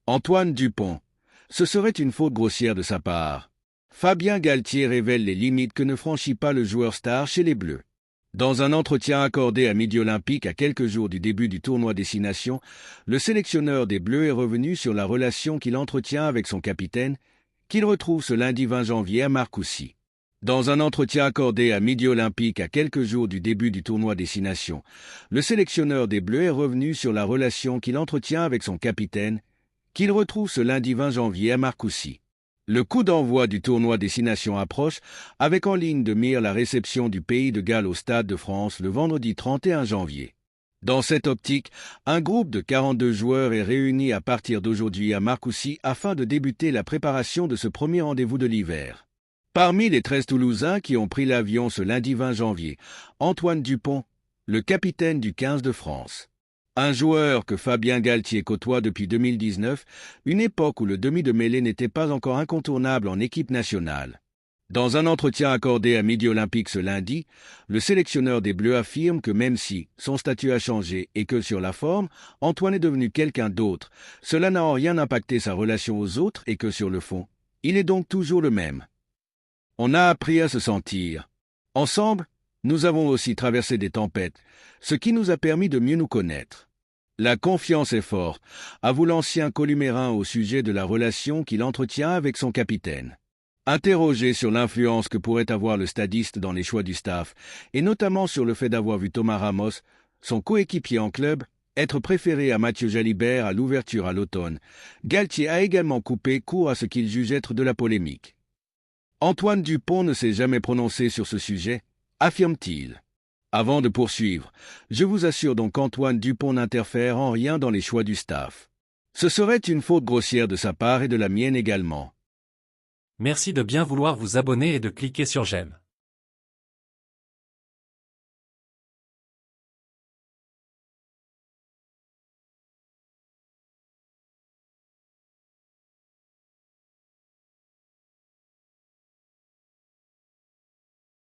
Antoine Dupont. Ce serait une faute grossière de sa part. Fabien Galthié révèle les limites que ne franchit pas le joueur star chez les Bleus. Dans un entretien accordé à Midi Olympique à quelques jours du début du tournoi Destination, le sélectionneur des Bleus est revenu sur la relation qu'il entretient avec son capitaine, qu'il retrouve ce lundi 20 janvier à Marcoussis. Dans un entretien accordé à Midi Olympique à quelques jours du début du tournoi Destination, le sélectionneur des Bleus est revenu sur la relation qu'il entretient avec son capitaine, qu'il retrouve ce lundi 20 janvier à Marcoussis. Le coup d'envoi du tournoi Destination approche, avec en ligne de mire la réception du Pays de Galles au Stade de France le vendredi 31 janvier. Dans cette optique, un groupe de 42 joueurs est réuni à partir d'aujourd'hui à Marcoussis afin de débuter la préparation de ce premier rendez-vous de l'hiver. Parmi les 13 Toulousains qui ont pris l'avion ce lundi 20 janvier, Antoine Dupont, le capitaine du 15 de France. Un joueur que Fabien Galthié côtoie depuis 2019, une époque où le demi de mêlée n'était pas encore incontournable en équipe nationale. Dans un entretien accordé à Midi Olympique ce lundi, le sélectionneur des Bleus affirme que même si son statut a changé et que sur la forme, Antoine est devenu quelqu'un d'autre, cela n'a en rien impacté sa relation aux autres et que sur le fond, il est donc toujours le même. On a appris à se sentir. Ensemble, nous avons aussi traversé des tempêtes, ce qui nous a permis de mieux nous connaître. La confiance est forte, avoue l'ancien Columérin au sujet de la relation qu'il entretient avec son capitaine. Interrogé sur l'influence que pourrait avoir le stadiste dans les choix du staff, et notamment sur le fait d'avoir vu Thomas Ramos, son coéquipier en club, être préféré à Mathieu Jalibert à l'ouverture à l'automne, Galthié a également coupé court à ce qu'il juge être de la polémique. Antoine Dupont ne s'est jamais prononcé sur ce sujet, affirme-t-il. Avant de poursuivre, je vous assure donc qu'Antoine Dupont n'interfère en rien dans les choix du staff. Ce serait une faute grossière de sa part et de la mienne également. Merci de bien vouloir vous abonner et de cliquer sur j'aime.